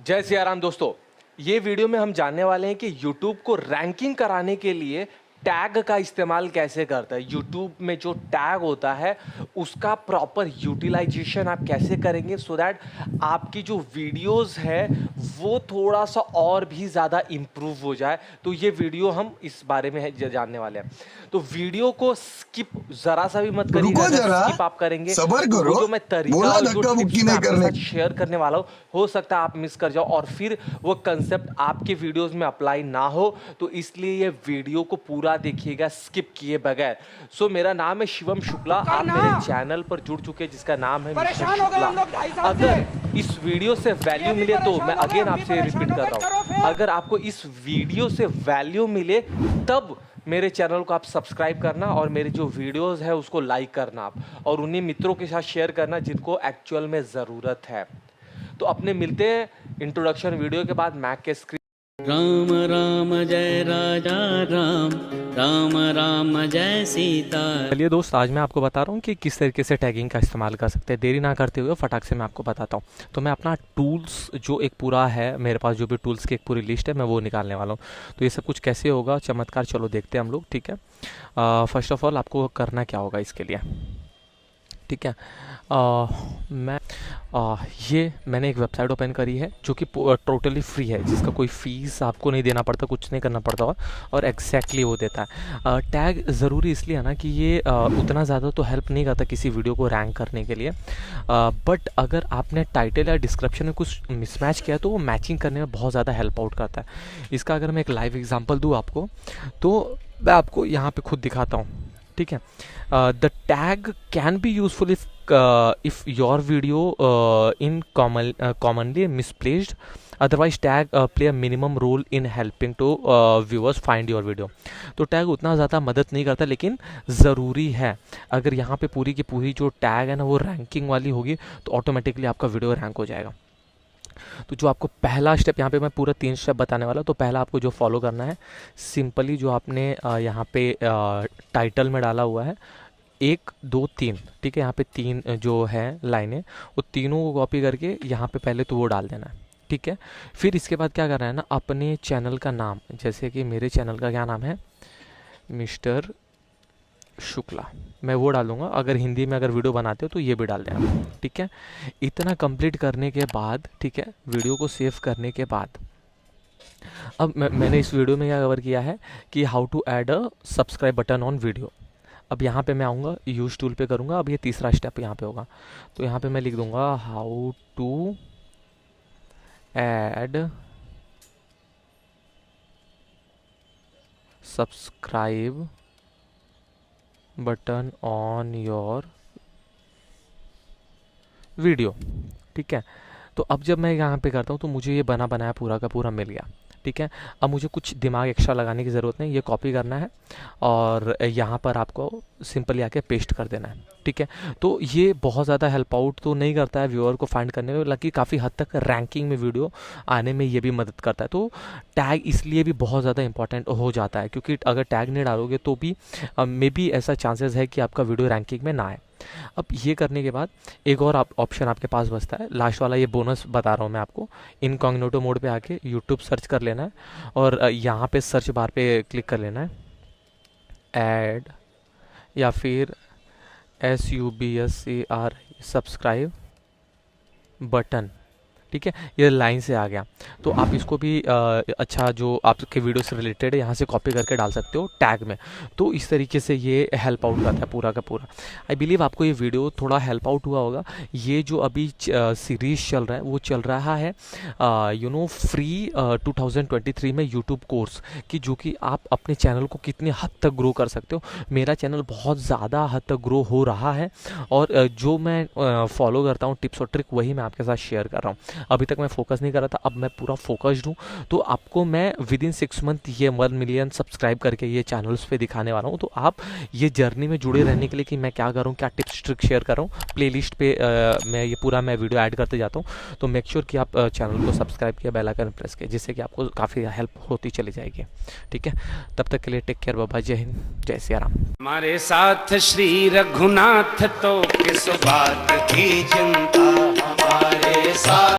जय सिया राम दोस्तों। ये वीडियो में हम जानने वाले हैं कि YouTube को रैंकिंग कराने के लिए टैग का इस्तेमाल कैसे करता है। YouTube में जो टैग होता है उसका प्रॉपर यूटिलाइजेशन आप कैसे करेंगे सो दैट आपकी जो वीडियोस है वो थोड़ा सा और भी ज़्यादा इम्प्रूव हो जाए। तो ये वीडियो हम इस बारे में जानने वाले हैं। तो वीडियो को स्किप ज़रा सा भी मत करिएगा। रुको जरा, स्किप आप करेंगे सबर तो करो। वो जो मैं तरीका बोला और जो धक्का टिप्स मुक्की मैं नहीं आपके करने साथ शेयर करने वाला हूँ हो सकता है आप मिस कर जाओ और फिर वो कंसेप्ट आपके वीडियोस में अप्लाई ना हो। तो इसलिए ये वीडियो को पूरा देखिएगा स्किप किए बगैर। सो मेरा नाम है शिवम शुक्ला, आप मेरे चैनल पर जुड़ चुके हैं जिसका नाम है मिस्टर शुक्ला। अगर इस वीडियो से वैल्यू मिले तो मैं अगेन आपसे रिपीट कर रहा हूँ, अगर आपको इस वीडियो से वैल्यू मिले तब मेरे चैनल को आप सब्सक्राइब करना और मेरे जो वीडियोस है उसको लाइक करना आप और उन्हीं मित्रों के साथ शेयर करना जिनको एक्चुअल में ज़रूरत है। तो अपने मिलते हैं इंट्रोडक्शन वीडियो के बाद मैक के स्क्रीन। राम राम जय राजा राम, राम राम जय सीता। चलिए दोस्त, आज मैं आपको बता रहा हूँ कि किस तरीके से टैगिंग का इस्तेमाल कर सकते हैं। देरी ना करते हुए फटाक से मैं आपको बताता हूँ। तो मैं अपना टूल्स जो एक पूरा है मेरे पास, जो भी टूल्स की एक पूरी लिस्ट है मैं वो निकालने वाला हूँ। तो ये सब कुछ कैसे होगा चमत्कार, चलो देखते हैं हम लोग। ठीक है, फर्स्ट ऑफ ऑल आपको करना क्या होगा इसके लिए। ठीक है, ये मैंने एक वेबसाइट ओपन करी है जो कि टोटली फ्री है, जिसका कोई फीस आपको नहीं देना पड़ता, कुछ नहीं करना पड़ता और एग्जैक्टली वो देता है। टैग ज़रूरी इसलिए है ना कि ये उतना ज़्यादा तो हेल्प नहीं करता किसी वीडियो को रैंक करने के लिए, बट अगर आपने टाइटल या डिस्क्रिप्शन में कुछ मिसमैच किया तो वो मैचिंग करने में बहुत ज़्यादा हेल्प आउट करता है। इसका अगर मैं एक लाइव एग्जाम्पल दूँ आपको तो मैं आपको यहाँ पर खुद दिखाता हूँ। ठीक है, the tag can be useful if your video commonly misplaced, otherwise tag play a minimum role in helping to viewers find your video। तो टैग उतना ज़्यादा मदद नहीं करता लेकिन ज़रूरी है। अगर यहाँ पे पूरी की पूरी जो टैग है ना वो रैंकिंग वाली होगी तो ऑटोमेटिकली आपका वीडियो रैंक हो जाएगा। तो जो आपको पहला स्टेप, यहाँ पे मैं पूरा 3 स्टेप बताने वाला, तो पहला आपको जो फॉलो करना है, सिंपली जो आपने यहाँ पे टाइटल में डाला हुआ है 1 2 3, ठीक है, यहाँ पे 3 जो है लाइनें, वो तीनों को कॉपी करके यहाँ पे पहले तो वो डाल देना है। ठीक है, फिर इसके बाद क्या करना है ना, अपने चैनल का नाम, जैसे कि मेरे चैनल का क्या नाम है, मिस्टर शुक्ला, मैं वो डालूंगा। अगर हिंदी में अगर वीडियो बनाते हो तो ये भी डाल देना। ठीक है, इतना कंप्लीट करने के बाद, ठीक है, वीडियो को सेव करने के बाद अब मैंने इस वीडियो में क्या कवर किया है कि how to add a subscribe button on video. अब यहाँ पे मैं आऊँगा, यूज टूल पे करूँगा। अब ये तीसरा स्टेप यहाँ पे होगा, तो यहाँ पे मैं लिख दूँगा how to add subscribe button on your video. ठीक है, तो अब जब मैं यहाँ पे करता हूँ तो मुझे ये बना बनाया पूरा का पूरा मिल गया। ठीक है, अब मुझे कुछ दिमाग एक्स्ट्रा लगाने की ज़रूरत नहीं, ये कॉपी करना है और यहाँ पर आपको सिंपली आके पेस्ट कर देना है। ठीक है, तो ये बहुत ज़्यादा हेल्प आउट तो नहीं करता है व्यूअर को फाइंड करने में, बल्कि काफ़ी हद तक रैंकिंग में वीडियो आने में ये भी मदद करता है। तो टैग इसलिए भी बहुत ज़्यादा इंपॉर्टेंट हो जाता है, क्योंकि अगर टैग नहीं डालोगे तो भी मे बी ऐसा चांसेस है कि आपका वीडियो रैंकिंग में ना आए। अब ये करने के बाद एक और ऑप्शन आपके पास बचता है, लास्ट वाला, ये बोनस बता रहा हूँ मैं आपको। इनकॉग्निटो मोड पे आके यूट्यूब सर्च कर लेना है और यहाँ पे सर्च बार पे क्लिक कर लेना है ऐड या फिर SUBSCR सब्सक्राइब बटन। ठीक है, ये लाइन से आ गया, तो आप इसको भी अच्छा जो आपके वीडियो से रिलेटेड है यहाँ से कॉपी करके डाल सकते हो टैग में। तो इस तरीके से ये हेल्प आउट करता है पूरा का पूरा। आई बिलीव आपको ये वीडियो थोड़ा हेल्प आउट हुआ होगा। ये जो अभी सीरीज़ चल रहा है वो चल रहा है फ्री 2023 में यूट्यूब कोर्स की, जो कि आप अपने चैनल को कितनी हद तक ग्रो कर सकते हो। मेरा चैनल बहुत ज़्यादा हद तक ग्रो हो रहा है और जो मैं फॉलो करता हूँ टिप्स और ट्रिक वही मैं आपके साथ शेयर कर रहा हूँ। अभी तक मैं फोकस नहीं कर रहा था, अब मैं पूरा फोकस्ड हूँ। तो आपको मैं विद इन 6 मंथ ये 1 मिलियन सब्सक्राइब करके ये चैनल्स पे दिखाने वाला हूँ। तो आप ये जर्नी में जुड़े रहने के लिए कि मैं क्या कर रहा हूँ, क्या टिप्स ट्रिक शेयर कर रहा हूँ, प्लेलिस्ट पे मैं ये पूरा वीडियो ऐड करते जाता हूँ। तो मेक श्योर कि आप चैनल को सब्सक्राइब किया, बेल आइकन प्रेस किया, जिससे कि आपको काफ़ी हेल्प होती चली जाएगी। ठीक है, तब तक के लिए टेक केयर, बाबा, जय हिंद, जय सिया राम। हमारे साथ श्री रघुनाथ तो किस बात की चिंता, हमारे साथ